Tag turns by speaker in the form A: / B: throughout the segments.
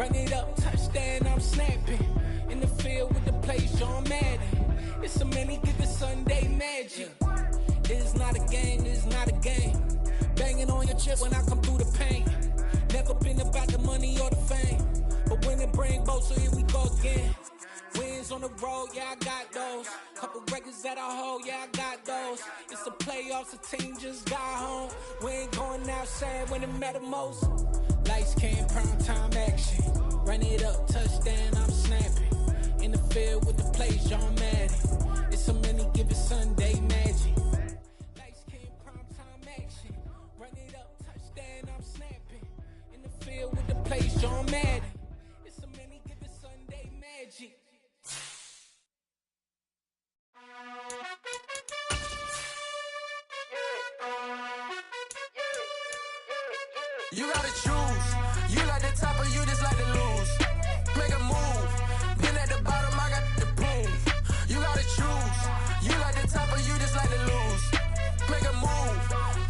A: Run it up, touchdown, I'm snapping. In the field with the plays, John Madden. It's a many given Sunday magic. It's not a game, it's not a game. Banging on your chip when I come through the pain. Never been about the money or the fame. But when it bring both, so here we go again. Wins on the road, yeah, I got those. Couple records that I hold, yeah, I got those. It's the playoffs, the team just got home. We ain't going outside when it matter most. Lights came, prime time action. Run it up, touchdown, I'm snapping. In the field with the plays, John Madden. It's a many given Sunday magic. Lights came, prime time action. Run it up, touchdown, I'm snapping. In the field with the plays, John Madden. It's a many given Sunday magic.
B: You gotta choose. You like the top or you just like to lose. Make a move. Been at the bottom, I got the proof. You gotta choose. You like the top or you just like to lose. Make a move.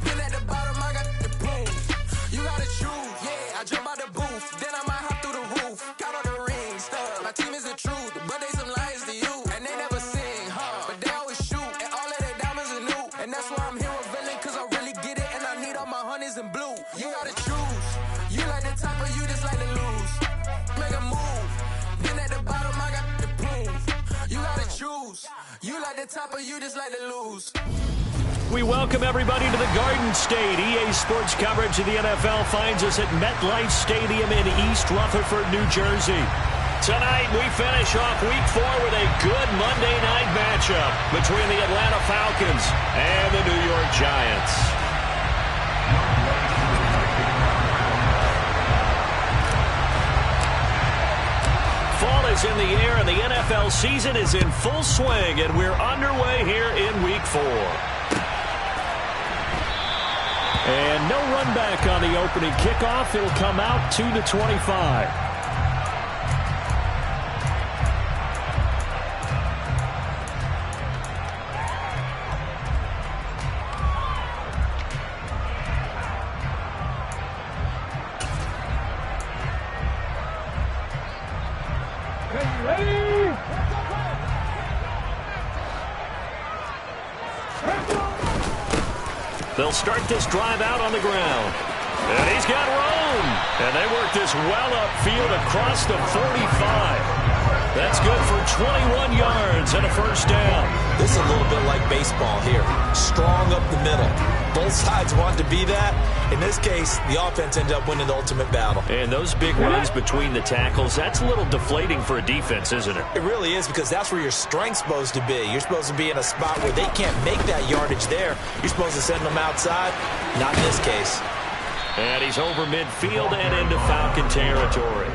B: Been at the bottom, I got the proof. You gotta choose. Yeah, I jump out the booth. Then I might hop through the roof. Count all the rings. My team is the truth, but they some liars to you. And they never sing, but they always shoot. And all of their diamonds are new. And that's why I'm here with villain, cause I really get it. And I need all my honeys in blue. You gotta choose. You like the top or you just like to lose. Make a move. Been at the bottom, I got the proof. You gotta choose. You like the top or you just like to lose.
C: We welcome everybody to the Garden State. EA Sports coverage of the NFL finds us at MetLife Stadium in East Rutherford, New Jersey. Tonight, we finish off Week 4 with a good Monday night matchup between the Atlanta Falcons and the New York Giants. Fall is in the air, and the NFL season is in full swing, and we're underway here in Week 4. And no run back on the opening kickoff. It'll come out 2-25. They'll start this drive out on the ground. And he's got room. And they work this well upfield across the 45. That's good for 21 yards and a first down.
D: This is a little bit like baseball here. Strong up the middle. Both sides want to be that. In this case, the offense ended up winning the ultimate battle.
C: And those big runs between the tackles, that's a little deflating for a defense, isn't it?
D: It really is, because that's where your strength's supposed to be. You're supposed to be in a spot where they can't make that yardage there. You're supposed to send them outside. Not in this case.
C: And he's over midfield and into Falcon territory.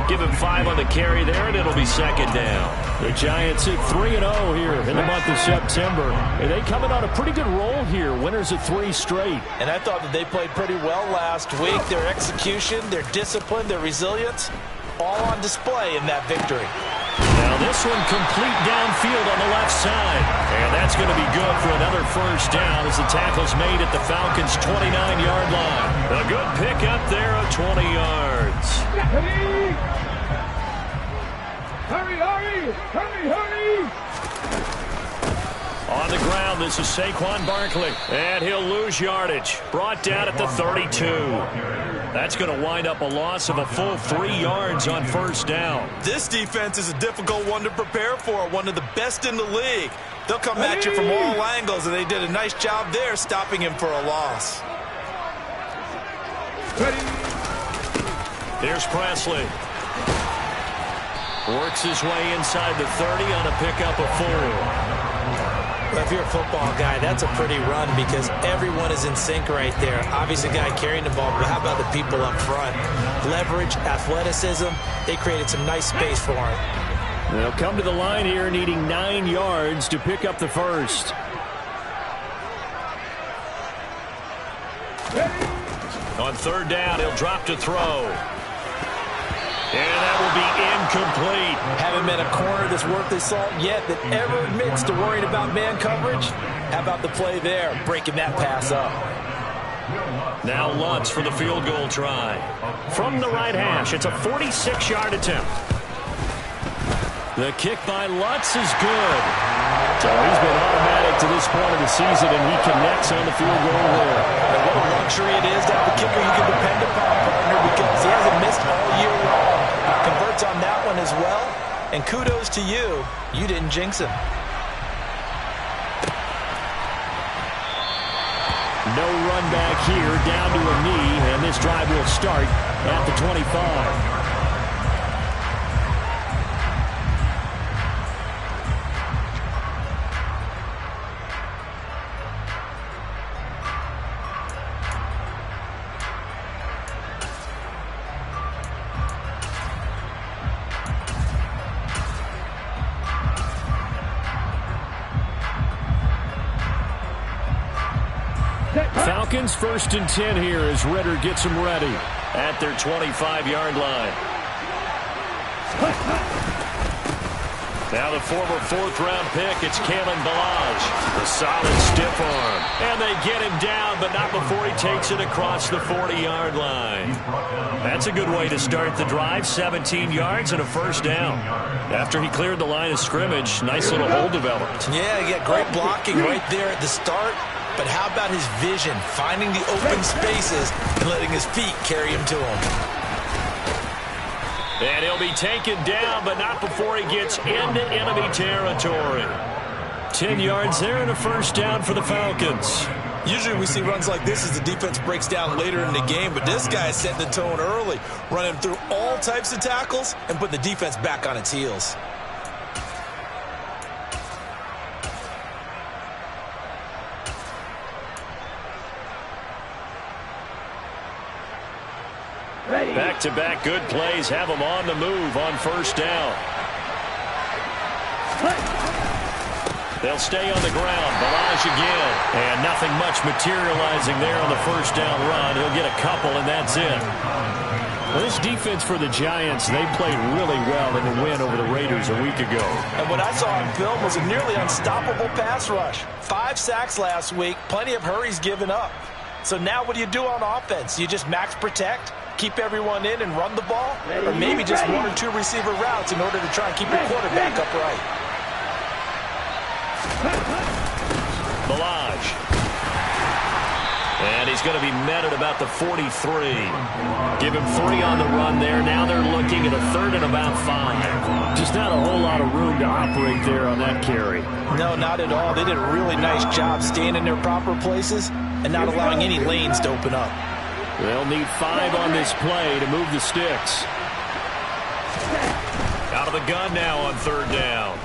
C: Give him 5 on the carry there, and it'll be second down. The Giants hit 3-0 here in the month of September. And they coming on a pretty good roll here. Winners of 3 straight.
D: And I thought that they played pretty well last week. Their execution, their discipline, their resilience, all on display in that victory.
C: Now this one complete downfield on the left side. And that's going to be good for another first down as the tackle's made at the Falcons' 29-yard line. A good pickup there of 20 yards.
E: Hurry, hurry! Hurry, hurry!
C: On the ground, this is Saquon Barkley. And he'll lose yardage. Brought down at the 32. That's going to wind up a loss of a full 3 yards on first down.
D: This defense is a difficult one to prepare for. One of the best in the league. They'll come at you from all angles, and they did a nice job there stopping him for a loss.
C: Here's Presley. Works his way inside the 30 on a pickup of 4.
D: Well, if you're a football guy, that's a pretty run because everyone is in sync right there. Obviously, the guy carrying the ball, but how about the people up front? Leverage, athleticism, they created some nice space for him.
C: They'll come to the line here needing 9 yards to pick up the first. On third down, he'll drop to throw. And that will be incomplete.
D: Haven't met a corner that's worth his salt yet that ever admits to worrying about man coverage. How about the play there, breaking that pass up?
C: Now Lutz for the field goal try. From the right hash, it's a 46-yard attempt. The kick by Lutz is good. So he's been automatic to this point of the season, and he connects on the field goal there.
D: And what a luxury it is to have a kicker you can depend upon, partner, because he hasn't missed all year long. Converts on that one as well. And kudos to you. You didn't jinx him.
C: No run back here, down to a knee, and this drive will start at the 25. Falcons 1st and 10 here as Ritter gets them ready at their 25-yard line. Now the former 4th-round pick, it's Kalen Ballage. A solid stiff arm. And they get him down, but not before he takes it across the 40-yard line. That's a good way to start the drive. 17 yards and a first down. After he cleared the line of scrimmage, nice little hole developed.
D: Yeah, he got great blocking right there at the start. But how about his vision, finding the open spaces and letting his feet carry him to him.
C: And he'll be taken down, but not before he gets into enemy territory. 10 yards there and a first down for the Falcons.
D: Usually we see runs like this as the defense breaks down later in the game, but this guy is setting the tone early, running through all types of tackles and putting the defense back on its heels.
C: Back-to-back good plays have them on the move on first down. They'll stay on the ground. Ballage again. And nothing much materializing there on the first down run. He'll get a couple, and that's it. Well, this defense for the Giants, they played really well in the win over the Raiders a week ago.
D: And what I saw on film was a nearly unstoppable pass rush. 5 sacks last week, plenty of hurries given up. So now what do you do on offense? You just max protect, keep everyone in and run the ball? Or maybe just 1 or 2 receiver routes in order to try and keep your quarterback upright?
C: Ballage. And he's going to be met at about the 43. Give him 3 on the run there. Now they're looking at a 3rd and about 5. Just not a whole lot of room to operate there on that carry.
D: No, not at all. They did a really nice job staying in their proper places and not allowing any lanes to open up.
C: They'll need 5 on this play to move the sticks. Out of the gun now on 3rd down.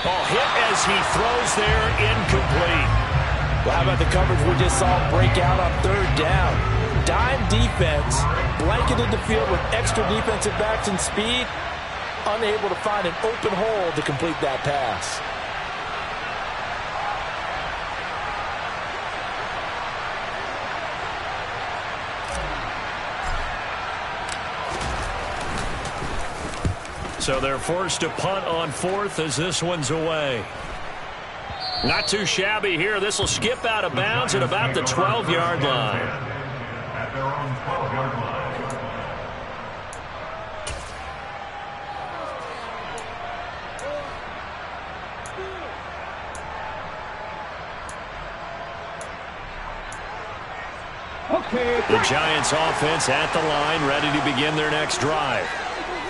C: Oh, hit as he throws there, incomplete.
D: Well, how about the coverage we just saw break out on 3rd down? Dime defense, blanketed the field with extra defensive backs and speed, unable to find an open hole to complete that pass.
C: So they're forced to punt on 4th as this one's away. Not too shabby here. This will skip out of bounds at about the 12-yard line.
F: At their own 12-yard line.
C: The Giants offense at the line, ready to begin their next drive.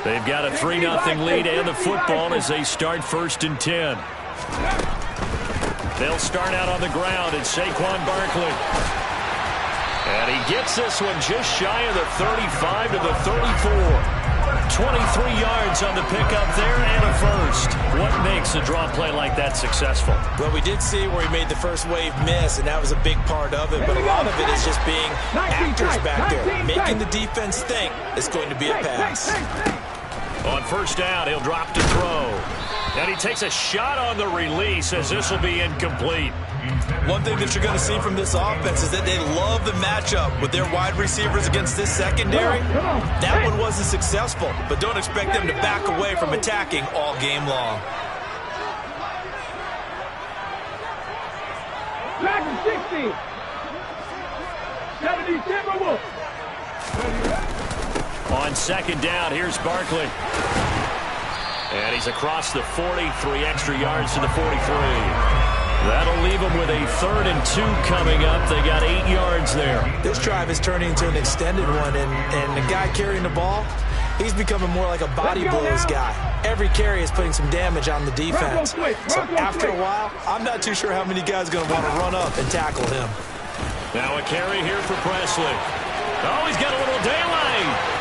C: They've got a 3-0 lead and the football as they start 1st and 10. They'll start out on the ground at Saquon Barkley. And he gets this one just shy of the 35 to the 34. 23 yards on the pickup there and a first. What makes a draw play like that successful?
D: Well, we did see where he made the first wave miss, and that was a big part of it. But a lot of it is just being actors back there, making the defense think it's going to be a pass.
C: On 1st down, he'll drop to throw. And he takes a shot on the release as this will be incomplete.
D: One thing that you're going to see from this offense is that they love the matchup with their wide receivers against this secondary. That one wasn't successful, but don't expect them to back away from attacking all game long.
E: Back to 60.
C: On second down, here's Barkley. And he's across the 40, 3 extra yards to the 43. That'll leave them with a 3rd and 2 coming up. They got 8 yards there.
D: This drive is turning into an extended one, and the guy carrying the ball, he's becoming more like a body blows guy. Every carry is putting some damage on the defense. So after a while, I'm not too sure how many guys are going to want to run up and tackle him.
C: Now a carry here for Presley. Oh, he's got a little daylight.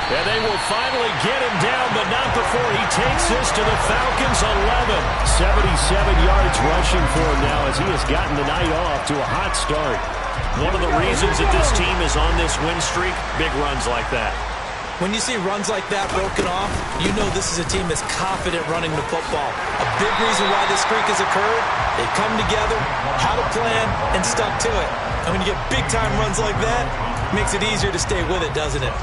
C: And they will finally get him down, but not before he takes this to the Falcons' 11. 77 yards rushing for him now as he has gotten the night off to a hot start. One of the reasons that this team is on this win streak, big runs like that.
D: When you see runs like that broken off, you know this is a team that's confident running the football. A big reason why this streak has occurred, they come together, had a plan, and stuck to it. And when you get big-time runs like that, it makes it easier to stay with it, doesn't it?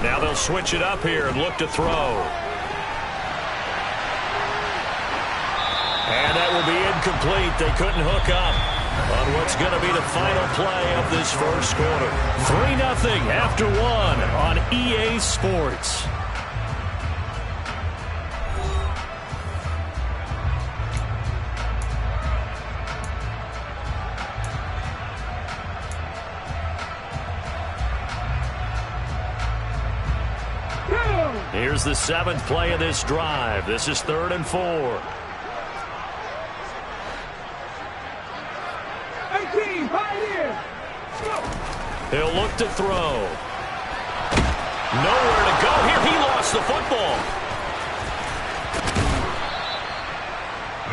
C: Now they'll switch it up here and look to throw. And that will be incomplete. They couldn't hook up on what's going to be the final play of this first quarter. 3-0 after 1 on EA Sports. Here's the 7th play of this drive. This is 3rd and 4.
E: 18, pioneer.
C: He'll look to throw. Nowhere to go here. He lost the football.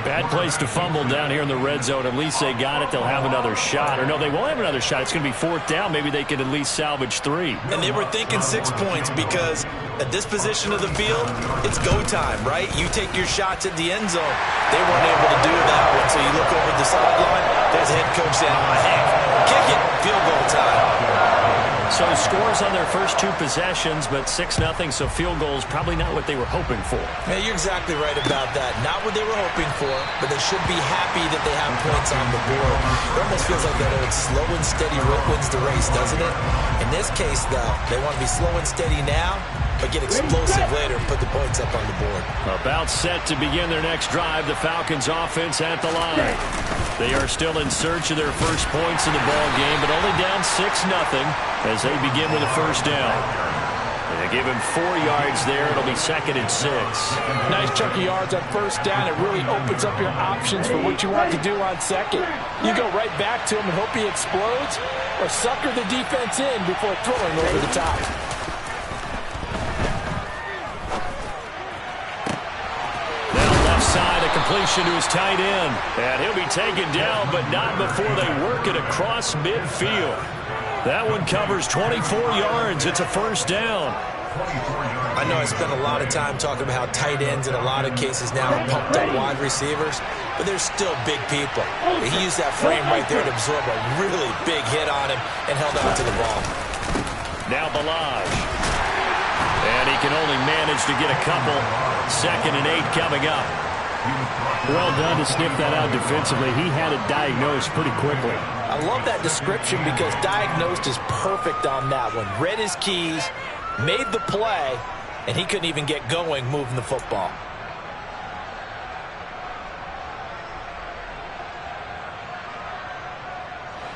C: Bad place to fumble down here in the red zone. At least they got it. They'll have another shot. Or no, they won't have another shot. It's going to be 4th down. Maybe they could at least salvage 3.
D: And they were thinking 6 points because at this position of the field, it's go time, right? You take your shots at the end zone. They weren't able to do that one. So you look over the sideline, there's head coach saying, oh, heck, kick it, field goal time.
C: So scores on their first 2 possessions, but 6-0, so field goals probably not what they were hoping for.
D: Man, you're exactly right about that. Not what they were hoping for, but they should be happy that they have points on the board. It almost feels like that old slow and steady wins the race, doesn't it? In this case, though, they want to be slow and steady now, but get explosive later and put the points up on the board.
C: About set to begin their next drive, the Falcons offense at the line. They are still in search of their first points in the ball game, but only down 6-0 as they begin with a first down. And they give him 4 yards there. It'll be 2nd and 6.
G: Nice chunk of yards on first down. It really opens up your options for what you want to do on second. You go right back to him and hope he explodes, or sucker the defense in before throwing over the top.
C: Side, a completion to his tight end. And he'll be taken down, but not before they work it across midfield. That one covers 24 yards. It's a first down.
D: I know I spent a lot of time talking about how tight ends in a lot of cases now are pumped up wide receivers, but they're still big people. He used that frame right there to absorb a really big hit on him and held on to the ball.
C: Now Balaj. And he can only manage to get a couple. 2nd and 8 coming up. Well done to sniff that out defensively. He had it diagnosed pretty quickly.
G: I love that description because diagnosed is perfect on that one. Read his keys, made the play, and he couldn't even get going moving the football.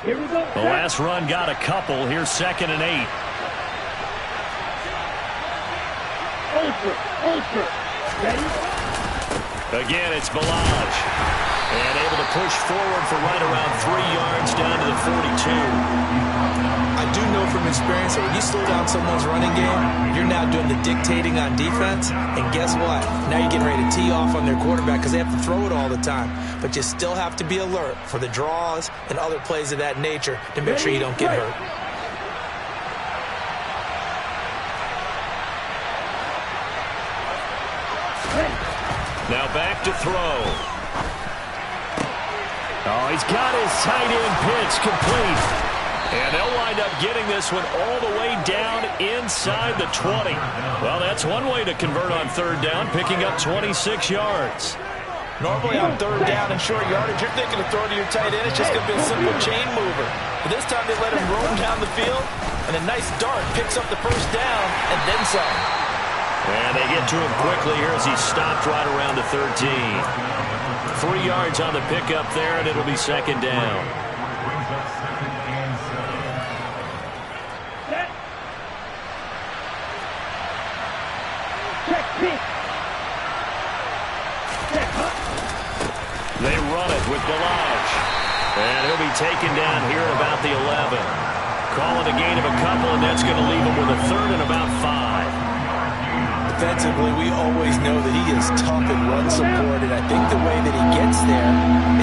E: Here we go.
C: The last run got a couple. Here's 2nd and 8.
E: Ultra. Ready?
C: Again, it's Balaj. And able to push forward for right around 3 yards down to the 42.
D: I do know from experience that when you slow down someone's running game, you're now doing the dictating on defense. And guess what? Now you're getting ready to tee off on their quarterback because they have to throw it all the time. But you still have to be alert for the draws and other plays of that nature to make sure you don't get hurt.
C: Now back to throw. Oh, he's got his tight end pitch complete. And they'll wind up getting this one all the way down inside the 20. Well, that's one way to convert on third down, picking up 26 yards.
G: Normally on third down and short yardage, you're thinking of throwing to your tight end. It's just going to be a simple chain mover. But this time they let him roam down the field, and a nice dart picks up the first down and then some.
C: And they get to him quickly here as he stopped right around the 13. 3 yards on the pickup there, and it'll be second down. They run it with Balaj. And he'll be taken down here at about the 11. Calling a gain of a couple, and that's going to leave him with a third and about 5.
D: Defensively, we always know that he is tough in run support, and I think the way that he gets there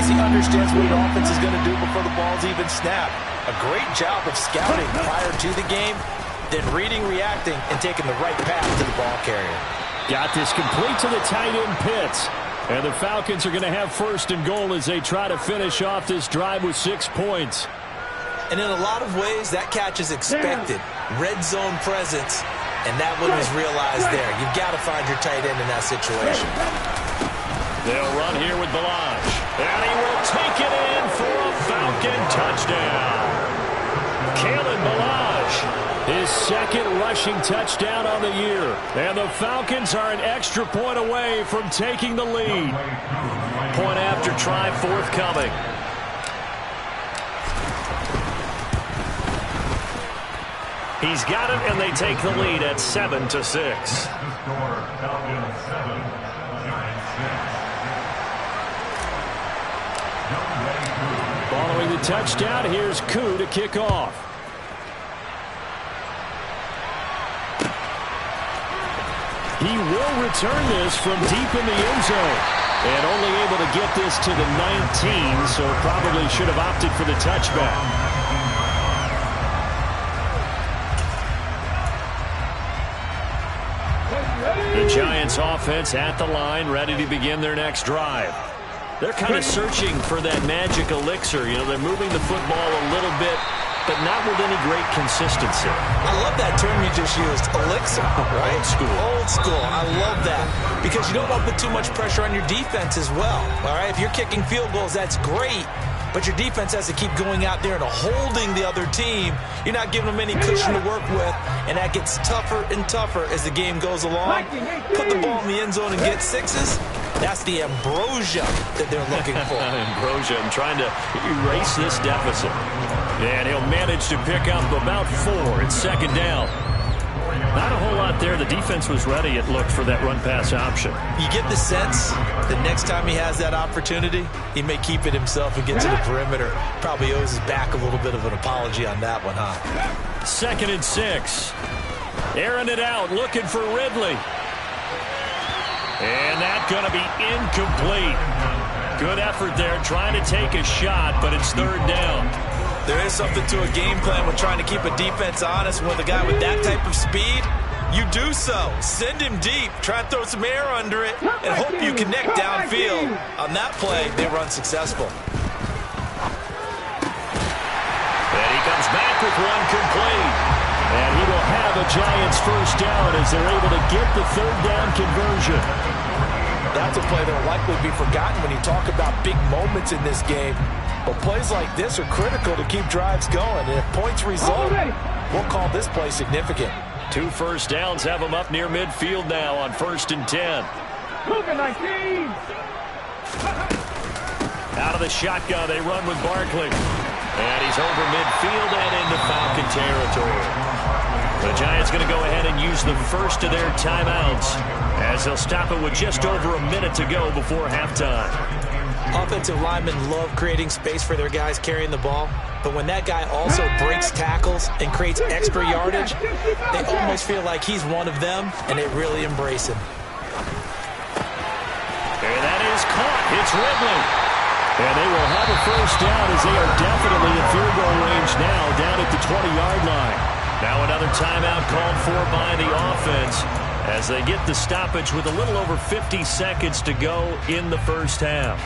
D: is he understands what the offense is going to do before the ball's even snapped. A great job of scouting prior to the game, then reading, reacting, and taking the right path to the ball carrier.
C: Got this complete to the tight end Pitts. And the Falcons are going to have first and goal as they try to finish off this drive with 6 points.
D: And in a lot of ways, that catch is expected. Red zone presence, and that one was realized there. You've got to find your tight end in that situation.
C: They'll run here with Balaj. And he will take it in for a Falcon touchdown. Kalen Balaj. His second rushing touchdown on the year. And the Falcons are an extra point away from taking the lead. Point after try forthcoming. He's got it, and they take the lead at 7-6. Following the touchdown, here's Koo to kick off. He will return this from deep in the end zone. And only able to get this to the 19, so probably should have opted for the touchback. The Giants offense at the line, ready to begin their next drive. They're kind of searching for that magic elixir. You know, they're moving the football a little bit, but not with any great consistency.
D: I love that term you just used, elixir, right?
C: Old school.
D: Old school. I love that because you don't want to put too much pressure on your defense as well, all right? If you're kicking field goals, that's great, but your defense has to keep going out there and holding the other team. You're not giving them any cushion to work with, and that gets tougher and tougher as the game goes along. Put the ball in the end zone and get sixes. That's the ambrosia that they're looking for.
C: Ambrosia, and trying to erase this deficit. And he'll manage to pick up about 4. It's second down. Not a whole lot there. The defense was ready, it looked, for that run-pass option.
D: You get the sense that next time he has that opportunity, he may keep it himself and get to the perimeter. Probably owes his back a little bit of an apology on that one, huh?
C: 2nd and 6. Airing it out, looking for Ridley. And that's going to be incomplete. Good effort there, trying to take a shot, but it's third down.
D: There is something to a game plan with trying to keep a defense honest. With a guy with that type of speed, you do so. Send him deep, try and throw some air under it, and hope you connect downfield. On that play, they were unsuccessful.
C: And he comes back with one complete. And he will have a Giants first down as they're able to get the third down conversion.
G: That's a play that will likely be forgotten when you talk about big moments in this game. But plays like this are critical to keep drives going. And if points result, we'll call this play significant.
C: 2 first downs have them up near midfield now on 1st and 10. Out of the shotgun, they run with Barkley. And he's over midfield and into Falcon territory. The Giants going to go ahead and use the first of their timeouts as they'll stop it with just over a minute to go before halftime.
D: Offensive linemen love creating space for their guys carrying the ball, but when that guy also breaks tackles and creates extra yardage, they almost feel like he's one of them, and they really embrace him.
C: And that is caught. It's Ridley. And they will have a first down as they are definitely in field goal range now down at the 20-yard line. Now another timeout called for by the offense as they get the stoppage with a little over 50 seconds to go in the first half.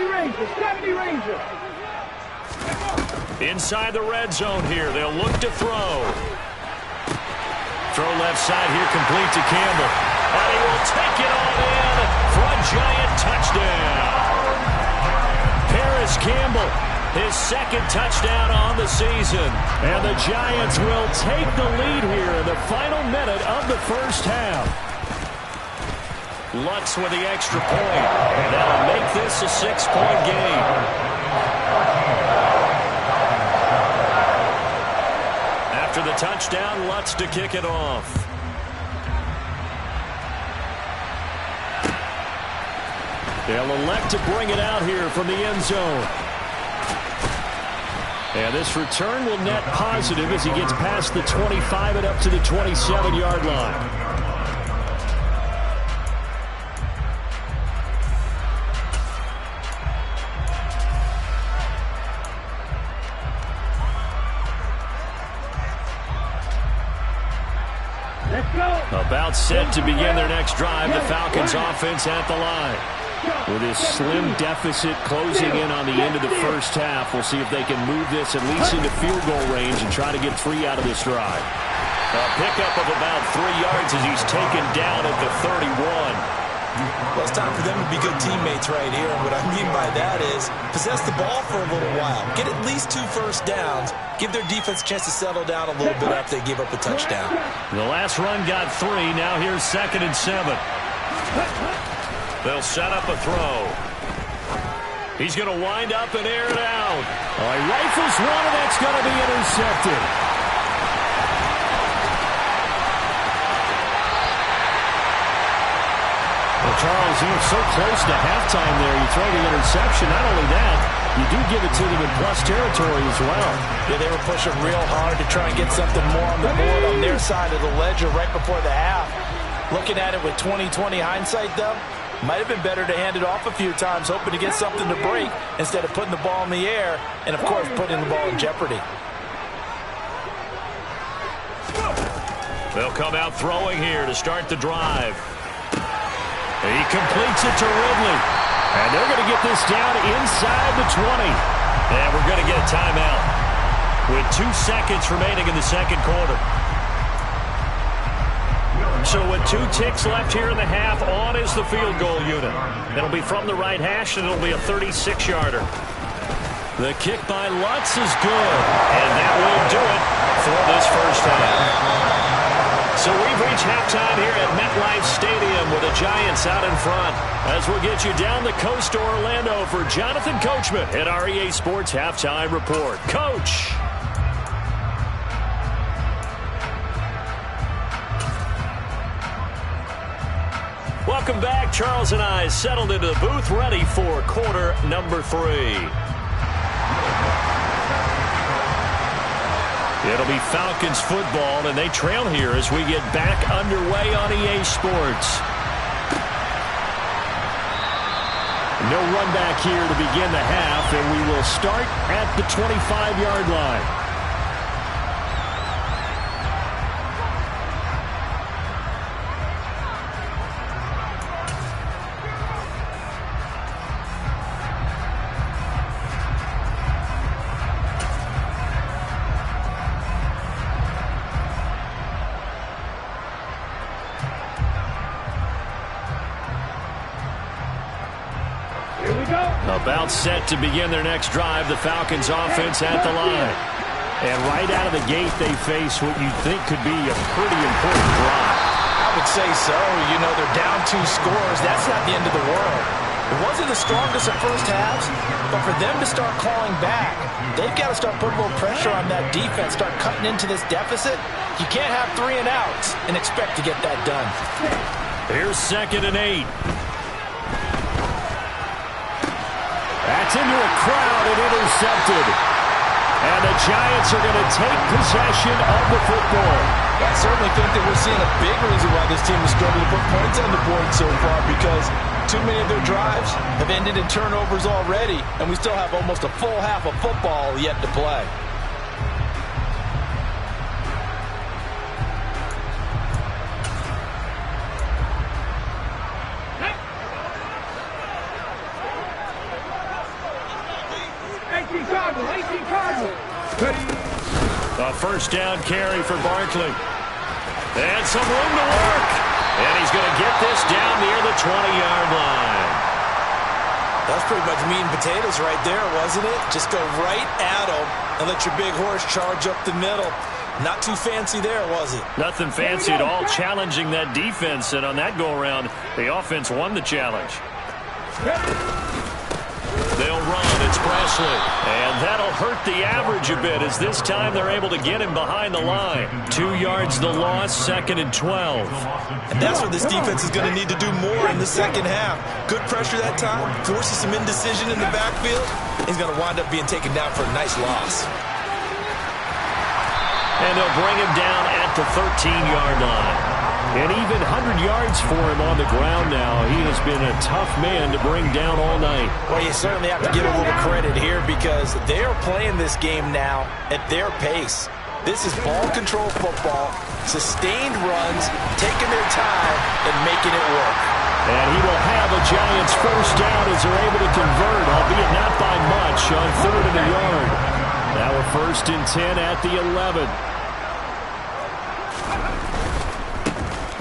E: Rangers. 70 Rangers.
C: Inside the red zone here. They'll look to throw. Throw left side here, complete to Campbell. And he will take it on in for a giant touchdown. Paris Campbell, his second touchdown on the season. And the Giants will take the lead here in the final minute of the first half. Lutz with the extra point. And that'll make this a 6-point game. After the touchdown, Lutz to kick it off. They'll elect to bring it out here from the end zone. And this return will net positive as he gets past the 25 and up to the 27-yard line. About set to begin their next drive, the Falcons offense at the line. With this slim deficit closing in on the end of the first half, we'll see if they can move this at least into field goal range and try to get 3 out of this drive. A pickup of about 3 yards as he's taken down at the 31.
D: Well, it's time for them to be good teammates right here. And what I mean by that is possess the ball for a little while. Get at least 2 first downs. Give their defense a chance to settle down a little bit after they give up a touchdown.
C: The last run got 3. Now here's 2nd and 7. They'll set up a throw. He's going to wind up and air it out. He rifles one, and that's going to be intercepted. Well, Charles, you're so close to halftime there. You throw the interception. Not only that, you do give it to them in plus territory as well.
G: Yeah, they were pushing real hard to try and get something more on the board on their side of the ledger right before the half. Looking at it with 20/20 hindsight, though, might have been better to hand it off a few times, hoping to get something to break instead of putting the ball in the air and, of course, putting the ball in jeopardy.
C: They'll come out throwing here to start the drive. He completes it to Ridley. And they're going to get this down inside the 20. And we're going to get a timeout with 2 seconds remaining in the second quarter. So with 2 ticks left here in the half, on is the field goal unit. It'll be from the right hash, and it'll be a 36-yarder. The kick by Lutz is good. And that will do it for this first half. So we've reached halftime here at MetLife Stadium with the Giants out in front. As we'll get you down the coast to Orlando for Jonathan Coachman at our EA Sports Halftime Report. Coach. Welcome back. Charles and I settled into the booth ready for quarter number 3. It'll be Falcons football, and they trail here as we get back underway on EA Sports. No run back here to begin the half, and we will start at the 25-yard line. About set to begin their next drive, the Falcons offense at the line. And right out of the gate, they face what you think could be a pretty important drive.
G: I would say so. You know, they're down 2 scores. That's not the end of the world. It wasn't the strongest of first halves, but for them to start clawing back, they've got to start putting a little pressure on that defense, start cutting into this deficit. You can't have 3 and outs and expect to get that done.
C: Here's 2nd and 8. That's into a crowd and intercepted. And the Giants are going to take possession of the football.
G: I certainly think that we're seeing a big reason why this team is struggling to put points on the board so far, because too many of their drives have ended in turnovers already, and we still have almost a full half of football yet to play.
C: A first down carry for Barkley. And some room to work. And he's going to get this down near the 20-yard line.
D: That's pretty much meat and potatoes right there, wasn't it? Just go right at him and let your big horse charge up the middle. Not too fancy there, was it?
C: Nothing fancy at all, challenging that defense. And on that go-around, the offense won the challenge. They'll run. It's Presley. And that'll hurt the average a bit, as this time they're able to get him behind the line. 2 yards the loss, 2nd and 12.
D: And that's what this defense is going to need to do more in the second half. Good pressure that time, forces some indecision in the backfield. He's going to wind up being taken down for a nice loss.
C: And they'll bring him down at the 13-yard line. And even 100 yards for him on the ground now. He has been a tough man to bring down all night.
D: Well, you certainly have to give a little credit here because they are playing this game now at their pace. This is ball control football, sustained runs, taking their time, and making it work.
C: And he will have a Giants first down as they're able to convert, albeit not by much, on 3rd and a yard. Now a 1st and 10 at the 11.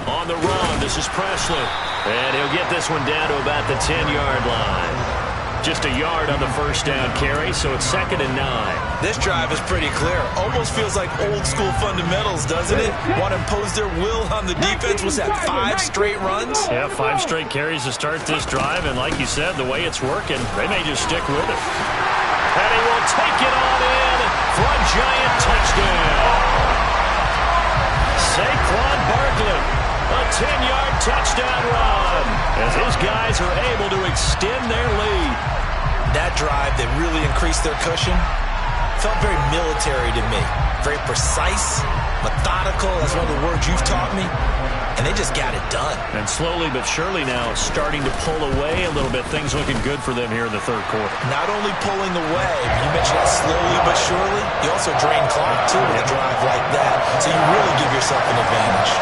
C: On the run, this is Presley. And he'll get this one down to about the 10-yard line. Just a yard on the first down carry, so it's 2nd and 9.
D: This drive is pretty clear. Almost feels like old school fundamentals, doesn't it? Want to impose their will on the defense. Was that 5 straight runs?
C: Yeah, 5 straight carries to start this drive. And like you said, the way it's working, they may just stick with it. And he will take it on in for a Giant touchdown. Saquon Barkley. A 10-yard touchdown run as his guys are able to extend their lead.
D: That drive that really increased their cushion felt very military to me. Very precise, methodical. That's one of the words you've taught me. And they just got it done.
C: And slowly but surely now starting to pull away a little bit. Things looking good for them here in the 3rd quarter.
D: Not only pulling away, you mentioned that slowly but surely. You also drain clock, too, with a drive like that. So you really give yourself an advantage.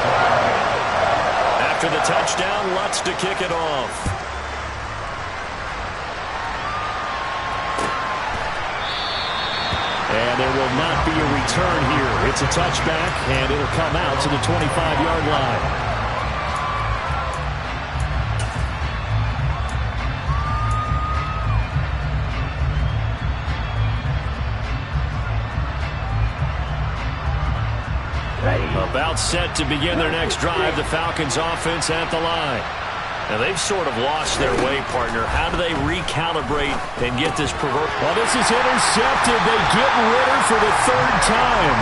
C: After the touchdown, Lutz to kick it off. And there will not be a return here. It's a touchback, and it'll come out to the 25-yard line. About set to begin their next drive, the Falcons offense at the line. Now they've sort of lost their way, partner. How do they recalibrate and get this Well, this is intercepted. They get Ritter for the 3rd time.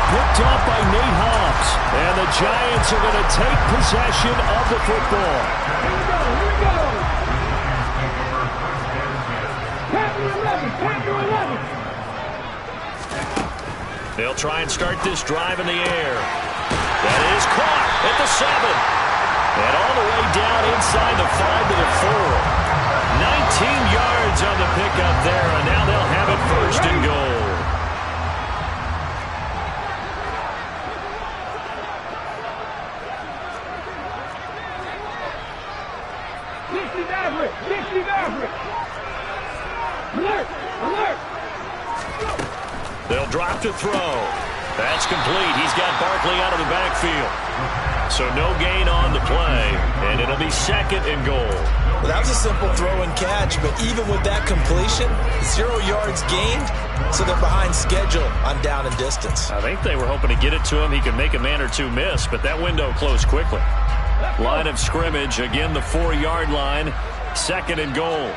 C: Picked up by Nate Hobbs. And the Giants are going to take possession of the football.
E: Here we go. Pass 11.
C: They'll try and start this drive in the air. That is caught at the 7. And all the way down inside the 5 to the 4. 19 yards on the pickup there, and now they'll have it 1st and goal.
E: Alert!
C: They'll drop to throw. That's complete. He's got Barkley out of the backfield. So no gain on the play, and it'll be 2nd and goal.
D: Well, that was a simple throw and catch, but even with that completion, 0 yards gained, so they're behind schedule on down and distance.
C: I think they were hoping to get it to him. He could make a man or two miss, but that window closed quickly. Line of scrimmage, again the 4-yard line, 2nd and goal.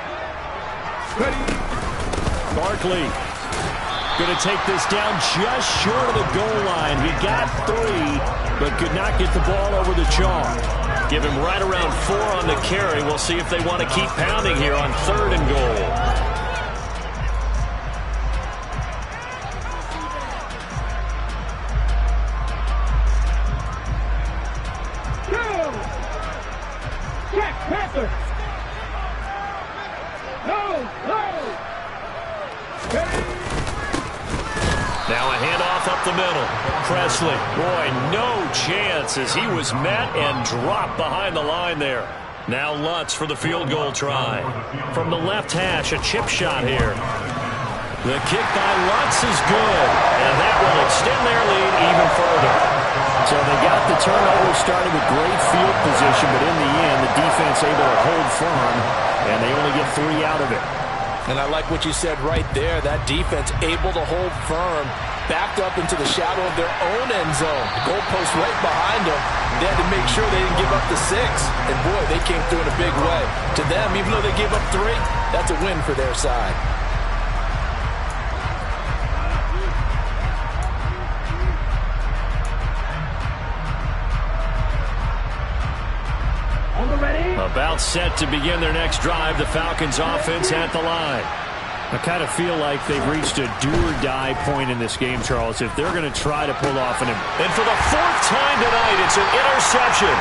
C: Barkley going to take this down just short of the goal line. He got 3, but could not get the ball over the chalk. Give him right around 4 on the carry. We'll see if they want to keep pounding here on 3rd and goal.
E: Jack Panther.
C: Now a handoff up the middle. Presley, boy, no chance as he was met and dropped behind the line there. Now Lutz for the field goal try. From the left hash, a chip shot here. The kick by Lutz is good, and that will extend their lead even further. So they got the turnover started with great field position, but in the end, the defense able to hold firm, and they only get 3 out of it.
G: And I like what you said right there. That defense able to hold firm, backed up into the shadow of their own end zone. The goalpost right behind them. They had to make sure they didn't give up the 6. And boy, they came through in a big way. To them, even though they gave up 3, that's a win for their side.
C: About set to begin their next drive, the Falcons offense at the line. I kind of feel like they've reached a do-or-die point in this game, Charles, if they're going to try to pull off an... And for the 4th time tonight, it's an interception.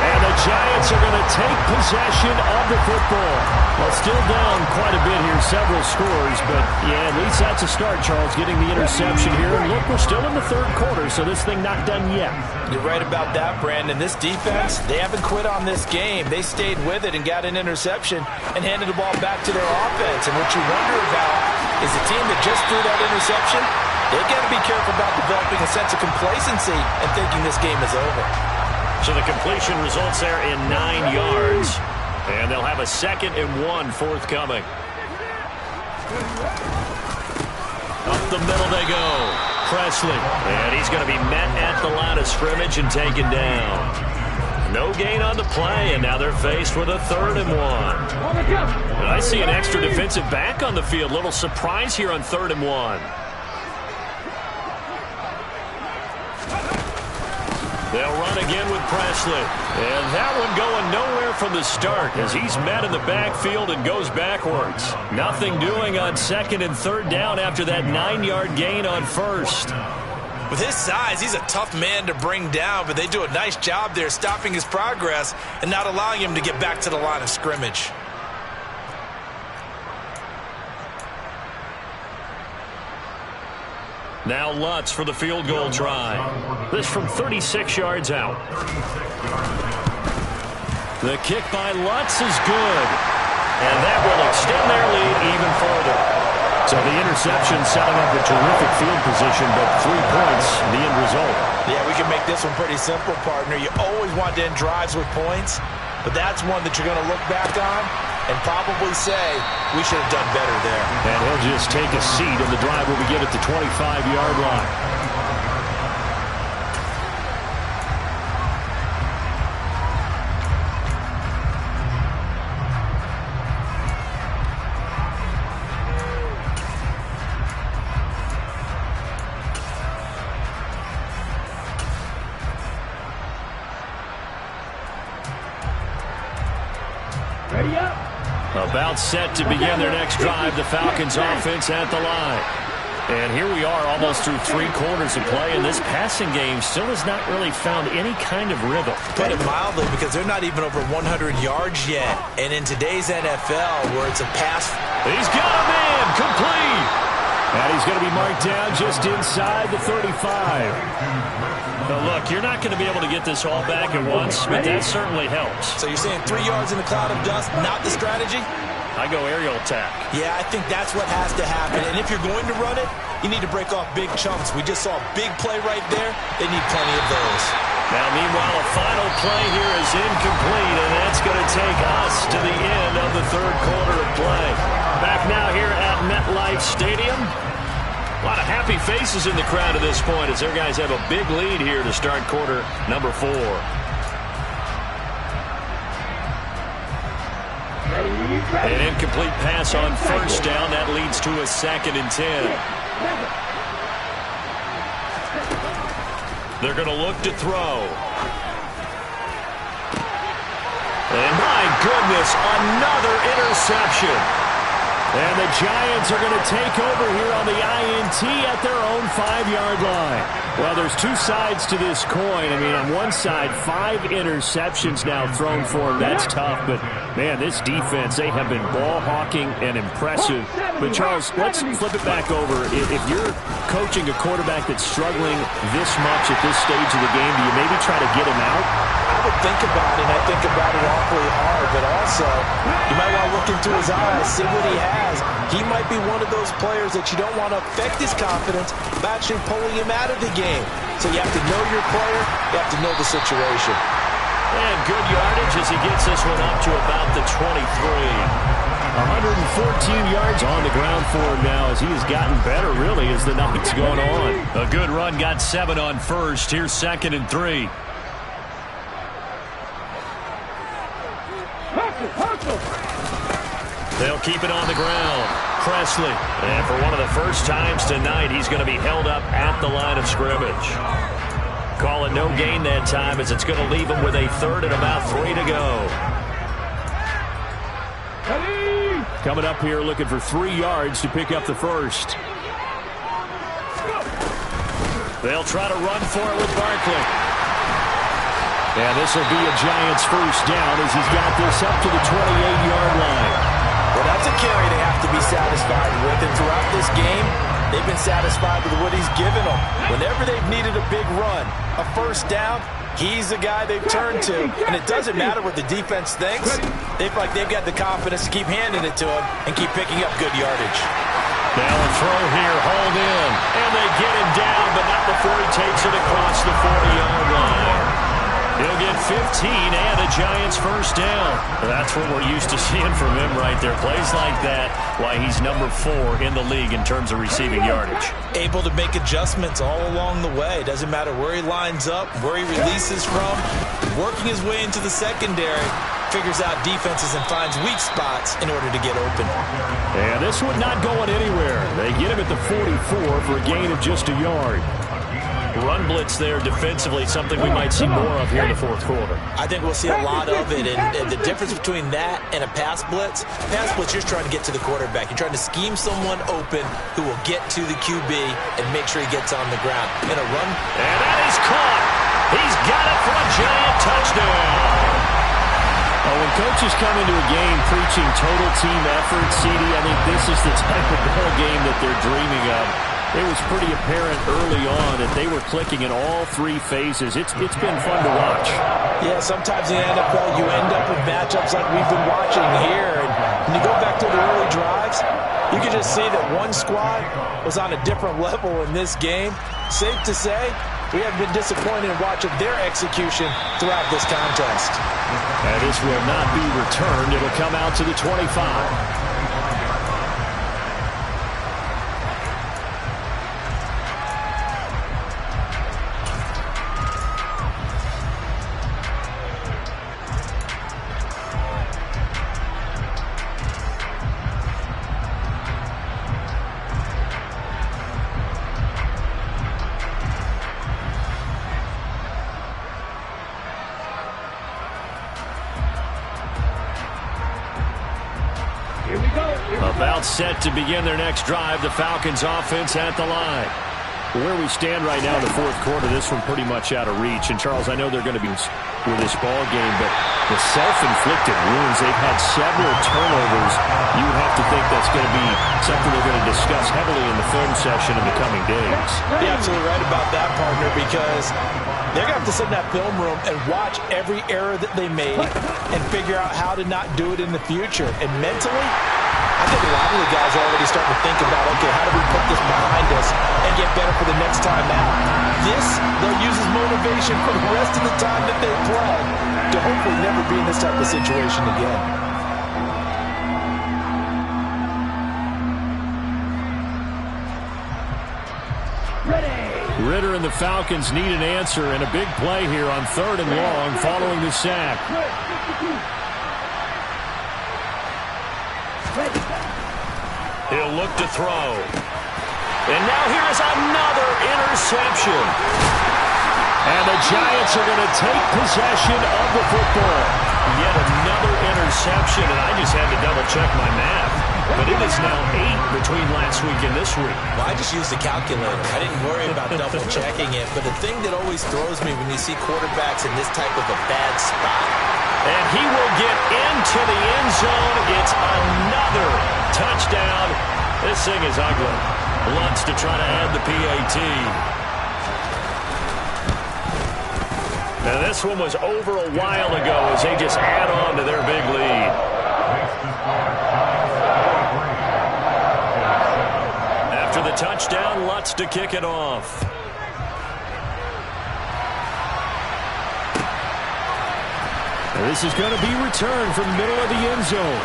C: And the Giants are going to take possession of the football. Well, still down quite a bit here, several scores, but yeah, at least that's a start, Charles, getting the interception here. And look, we're still in the 3rd quarter, so this thing not done yet.
G: You're right about that, Brandon. This defense, they haven't quit on this game. They stayed with it and got an interception and handed the ball back to their offense. And what you wonder about is the team that just threw that interception, they got to be careful about developing a sense of complacency and thinking this game is over.
C: So the completion results there in 9 yards. And they'll have a 2nd and 1 forthcoming. Up the middle they go. Presley. And he's going to be met at the line of scrimmage and taken down. No gain on the play, and now they're faced with a 3rd and 1. And I see an extra defensive back on the field. Little surprise here on 3rd and 1. They'll run again with Presley. And that one going nowhere from the start as he's met in the backfield and goes backwards. Nothing doing on 2nd and 3rd down after that 9-yard gain on 1st.
G: With his size, he's a tough man to bring down, but they do a nice job there stopping his progress and not allowing him to get back to the line of scrimmage.
C: Now Lutz for the field goal try. This from 36 yards out. The kick by Lutz is good. And that will extend their lead even further. So the interception setting up a terrific field position, but 3 points, the end result.
G: Yeah, we can make this one pretty simple, partner. You always want to end drives with points, but that's one that you're going to look back on and probably say, we should have done better there.
C: And he'll just take a seat, and the drive will begin at the 25-yard line.
E: Ready up.
C: About set to begin their next drive, the Falcons offense at the line. And here we are almost through 3 quarters of play, and this passing game still has not really found any kind of rhythm.
G: Put it mildly, because they're not even over 100 yards yet. And in today's NFL, where it's a pass.
C: He's got a man, complete. And he's going to be marked down just inside the 35. Now look, you're not going to be able to get this all back at once, but that certainly helps.
G: So you're saying 3 yards in the cloud of dust, not the strategy?
C: I go aerial attack.
G: Yeah, I think that's what has to happen. And if you're going to run it, you need to break off big chunks. We just saw a big play right there. They need plenty of those.
C: Now, meanwhile, a final play here is incomplete, and that's going to take us to the end of the 3rd quarter of play. Back now here at MetLife Stadium. A lot of happy faces in the crowd at this point as their guys have a big lead here to start quarter number 4. An incomplete pass on 1st down. That leads to a 2nd and 10. They're going to look to throw. And my goodness, another interception. And the Giants are going to take over here on the INT at their own 5-yard line. Well, there's 2 sides to this coin. I mean, on one side, 5 interceptions now thrown for them. That's tough, but, man, this defense, they have been ball-hawking and impressive. But, Charles, let's flip it back over. If you're coaching a quarterback that's struggling this much at this stage of the game, do you maybe try to get him out?
G: I would think about it. I think about it awfully hard, but also you might want to look into his eyes, see what he has.
D: has, he might be one of those players that you don't want to affect his confidence by actually pulling him out of the game. So you have to know your player, you have to know the situation.
C: And good yardage as he gets this one up to about the 23. 114 yards on the ground for him now as he has gotten better, really, as the night's gone on. A good run, got 7 on first. Here's 2nd and 3. They'll keep it on the ground. Presley. And for one of the first times tonight, he's going to be held up at the line of scrimmage. Call it no gain that time as it's going to leave him with a 3rd and about 3 to go. Coming up here looking for 3 yards to pick up the first. They'll try to run for it with Barkley. And this will be a Giants first down as he's got this up to the 28-yard line.
D: Well, that's a carry they have to be satisfied with. And throughout this game, they've been satisfied with what he's given them. Whenever they've needed a big run, a first down, he's the guy they've turned to. And it doesn't matter what the defense thinks. They feel like they've got the confidence to keep handing it to him and keep picking up good yardage.
C: Now a throw here, hauled in. And they get him down, but not before he takes it across the 40-yard line. He'll get 15 and a Giants first down. That's what we're used to seeing from him right there. Plays like that, why he's number 4 in the league in terms of receiving yardage.
D: Able to make adjustments all along the way. Doesn't matter where he lines up, where he releases from. Working his way into the secondary, figures out defenses and finds weak spots in order to get open.
C: And this one not going anywhere. They get him at the 44 for a gain of just a yard. Run blitz there defensively, something we might see more of here in the 4th quarter.
D: I think we'll see a lot of it, and the difference between that and a pass blitz, you're just trying to get to the quarterback. You're trying to scheme someone open who will get to the QB and make sure he gets on the ground. In a run.
C: And that is caught. He's got it for a Giant touchdown. Oh, when coaches come into a game preaching total team effort, CD, I think this is the type of ball game that they're dreaming of. It was pretty apparent early on that they were clicking in all 3 phases. It's been fun to watch.
D: Yeah, sometimes in the NFL you end up with matchups like we've been watching here. And when you go back to the early drives, you can just see that one squad was on a different level in this game. Safe to say, we haven't been disappointed in watching their execution throughout this contest.
C: And this will not be returned. It'll come out to the 25. About set to begin their next drive. The Falcons offense at the line. Where we stand right now in the 4th quarter, this one pretty much out of reach. And, Charles, I know they're going to be with this ball game, but the self-inflicted wounds, they've had several turnovers. You would have to think that's going to be something they're going to discuss heavily in the film session in the coming days.
D: You're absolutely right about that, partner, because they're going to have to sit in that film room and watch every error that they made and figure out how to not do it in the future. And mentally, I think a lot of the guys are already starting to think about, okay, how do we put this behind us and get better for the next time out? This, they'll use as motivation for the rest of the time that they play to hopefully never be in this type of situation again.
C: Ritter and the Falcons need an answer, and a big play here on 3rd and long following the sack. He'll look to throw. And now here is another interception. And the Giants are going to take possession of the football. Yet another interception, and I just had to double-check my math. But it is now 8 between last week and this week.
D: Well, I just used the calculator. I didn't worry about double-checking it. But the thing that always throws me when you see quarterbacks in this type of a bad spot.
C: And he will get into the end zone. It's another touchdown. This thing is ugly. Lutz to try to add the PAT. Now this one was over a while ago as they just add on to their big lead. a touchdown. Lutz to kick it off. And this is going to be returned from the middle of the end zone.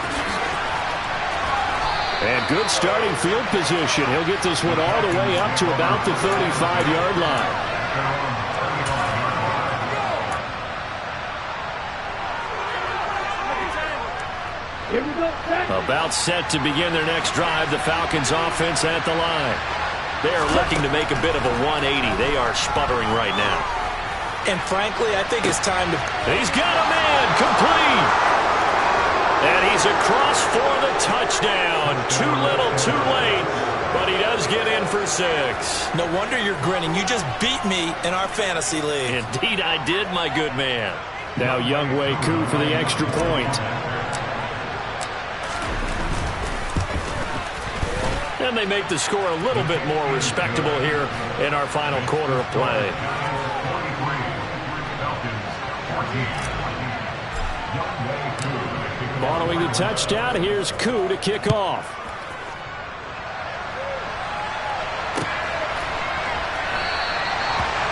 C: And good starting field position. He'll get this one all the way up to about the 35-yard line. About set to begin their next drive. The Falcons offense at the line. They are looking to make a bit of a 180. They are sputtering right now.
D: And frankly, I think it's time to...
C: He's got a man complete. And he's across for the touchdown. Too little, too late. But he does get in for 6.
D: No wonder you're grinning. You just beat me in our fantasy league.
C: Indeed I did, my good man. Now Younghoe Koo for the extra point. And they make the score a little bit more respectable here in our final quarter of play. Following the touchdown, here's Koo to kick off.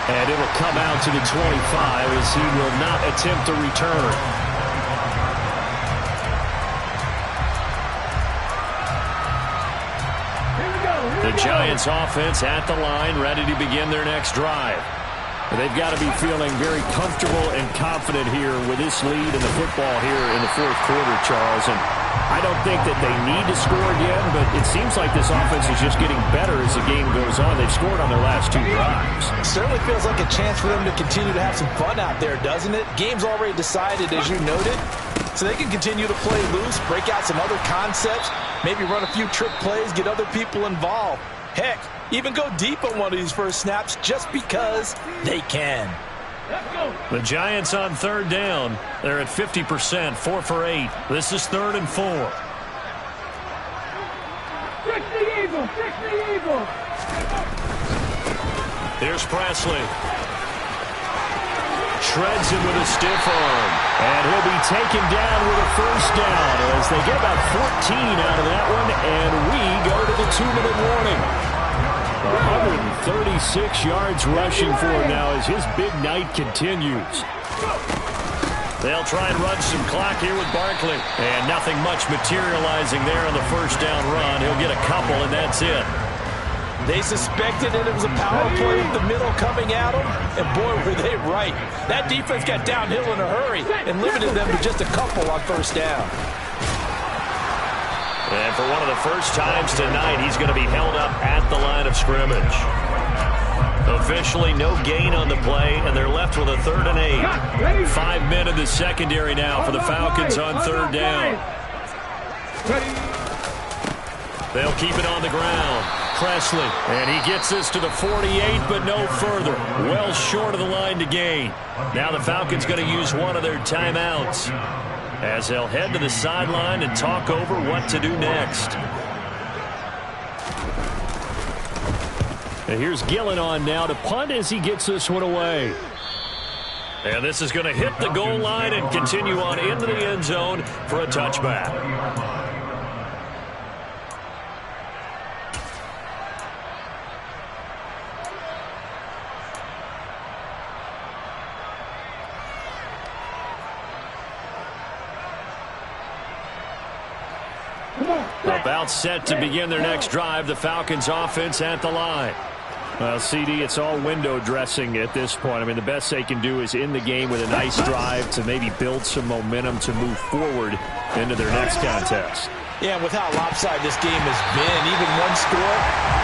C: And it'll come out to the 25 as he will not attempt to return. The Giants offense at the line, ready to begin their next drive. They've got to be feeling very comfortable and confident here with this lead in the football here in the fourth quarter, Charles. And I don't think that they need to score again, but it seems like this offense is just getting better as the game goes on. They've scored on their last 2 drives.
D: It certainly feels like a chance for them to continue to have some fun out there, doesn't it? Game's already decided, as you noted. So they can continue to play loose, break out some other concepts, maybe run a few trick plays, get other people involved. Heck, even go deep on one of these first snaps just because they can.
C: The Giants on third down. They're at 50%, 4 for 8. This is 3rd and 4.
E: Fix the eagle! Fix the eagle!
C: Here's Presley. Shreds him with a stiff arm. And he'll be taken down with a first down as they get about 14 out of that one. And we go to the 2-minute warning. 136 yards rushing for him now as his big night continues. They'll try and run some clock here with Barkley. And nothing much materializing there on the first down run. He'll get a couple, and that's it.
D: They suspected it was a power play with the middle coming at them, and boy, were they right. That defense got downhill in a hurry and limited them to just a couple on first down.
C: And for one of the first times tonight, he's going to be held up at the line of scrimmage. Officially no gain on the play, and they're left with a 3rd and 8. 5 men in the secondary now for the Falcons on third down. They'll keep it on the ground. Presley, and he gets this to the 48, but no further. Well short of the line to gain. Now the Falcons going to use one of their timeouts as they'll head to the sideline and talk over what to do next. And here's Gillen on now to punt as he gets this one away. And this is going to hit the goal line and continue on into the end zone for a touchback. About set to begin their next drive. The Falcons offense at the line. Well, CD, it's all window dressing at this point. I mean, the best they can do is in the game with a nice drive to maybe build some momentum to move forward into their next contest.
D: Yeah, and with how lopsided this game has been, even one score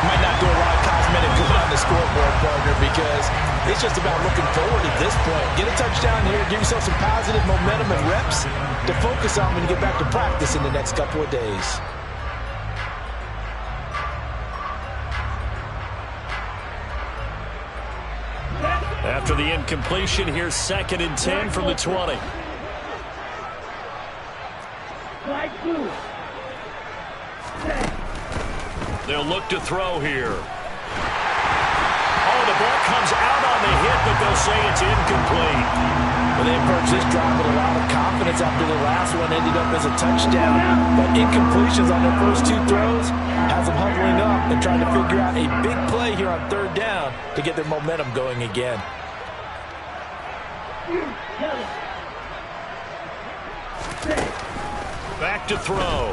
D: might not do a lot of cosmetic good on the scoreboard, partner, because it's just about looking forward at this point. Get a touchdown here, give yourself some positive momentum and reps to focus on when you get back to practice in the next couple of days.
C: After the incompletion, here's 2nd and 10 from the 20. They'll look to throw here. Oh, the ball comes out on the hit, but they'll say it's incomplete.
G: Well, they approached this drive with a lot of confidence after the last one ended up as a touchdown. But incompletions on their first two throws has them huddling up and trying to figure out a big play here on third down to get their momentum going again.
C: Back to throw.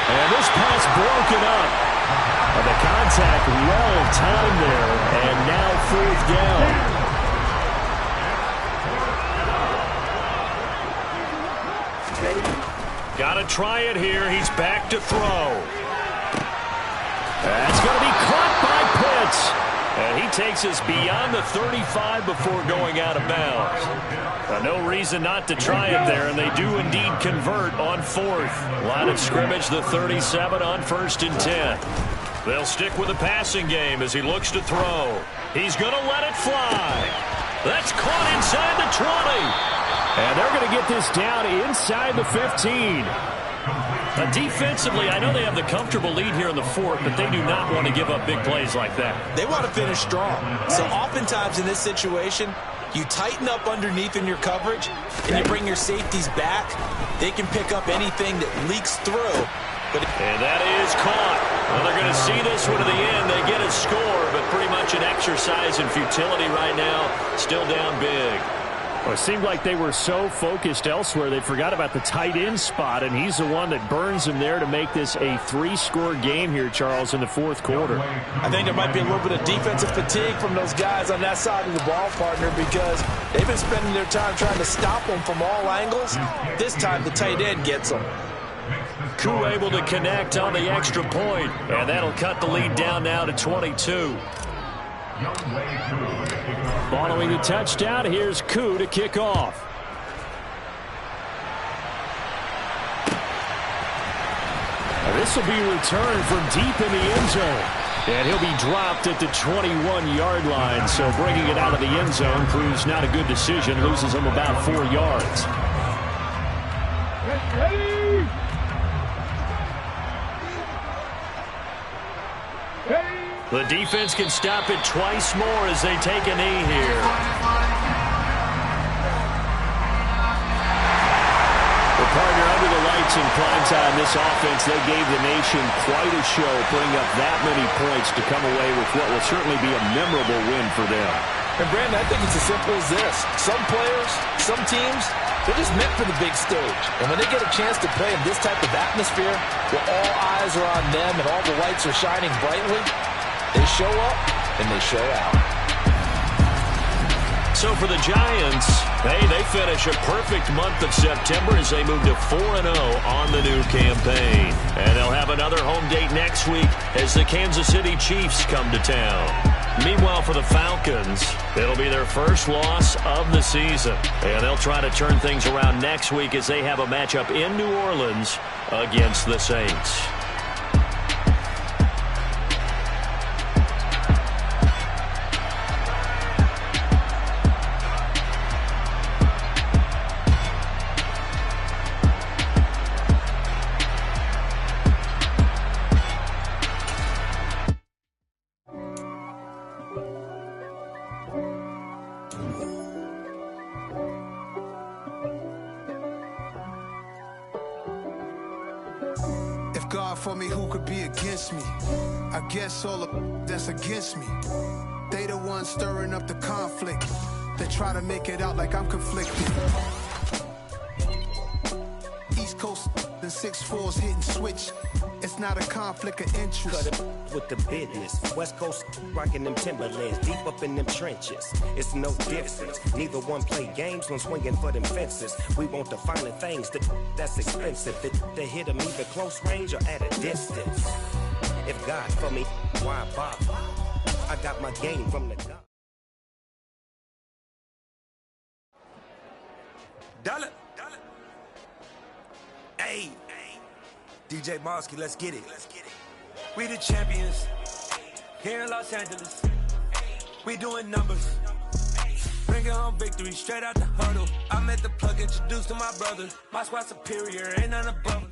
C: And this pass broken up. And the contact well timed there. And now fourth down. Got to try it here. He's back to throw. That's going to be caught by Pitts. And he takes us beyond the 35 before going out of bounds. No reason not to try it there, and they do indeed convert on fourth. Line of scrimmage, the 37 on 1st and 10. They'll stick with the passing game as he looks to throw. He's going to let it fly. That's caught inside the 20. And they're going to get this down inside the 15. Defensively, I know they have the comfortable lead here in the fourth, but they do not want to give up big plays like that.
D: They want to finish strong. So oftentimes in this situation, you tighten up underneath in your coverage, and you bring your safeties back. They can pick up anything that leaks through.
C: And that is caught. Well, they're going to see this one to the end. They get a score, but pretty much an exercise in futility right now. Still down big. Well, it seemed like they were so focused elsewhere they forgot about the tight end spot, and he's the one that burns them there to make this a 3-score game here, Charles, in the fourth quarter.
G: I think there might be a little bit of defensive fatigue from those guys on that side of the ball, partner, because they've been spending their time trying to stop them from all angles. This time the tight end gets them.
C: Koo able to connect on the extra point, and that'll cut the lead down now to 22. Following the touchdown, here's Koo to kick off. This will be returned from deep in the end zone. And he'll be dropped at the 21-yard line. So bringing it out of the end zone proves not a good decision. Loses him about 4 yards. The defense can stop it twice more as they take a knee here. Well, partner, under the lights in primetime, this offense, they gave the nation quite a show, putting up that many points to come away with what will certainly be a memorable win for them.
G: And, Brandon, I think it's as simple as this. Some players, some teams, they're just meant for the big stage. And when they get a chance to play in this type of atmosphere, where all eyes are on them and all the lights are shining brightly, they show up, and they show out.
C: So for the Giants, they finish a perfect month of September as they move to 4-0 on the new campaign. And they'll have another home date next week as the Kansas City Chiefs come to town. Meanwhile, for the Falcons, it'll be their first loss of the season. And they'll try to turn things around next week as they have a matchup in New Orleans against the Saints.
H: God for me, who could be against me? I guess all of that's against me. They the ones stirring up the conflict. They try to make it out like I'm conflicted. East Coast and 6'4s hitting switch. It's not a conflict of interest.
I: Cut it with the business. West Coast rocking them Timberlands, deep up in them trenches. It's no difference. Neither one play games when swinging for them fences. We want the finer things that's expensive. They hit them either close range or at a distance. If God for me, why bother? I got my game from the God.
J: Dollar. Hey. DJ Mosky, let's get it. We the champions here in Los Angeles. We doing numbers. Bringing home victory straight out the huddle. I met the plug, introduced to my brother. My squad superior, ain't none above.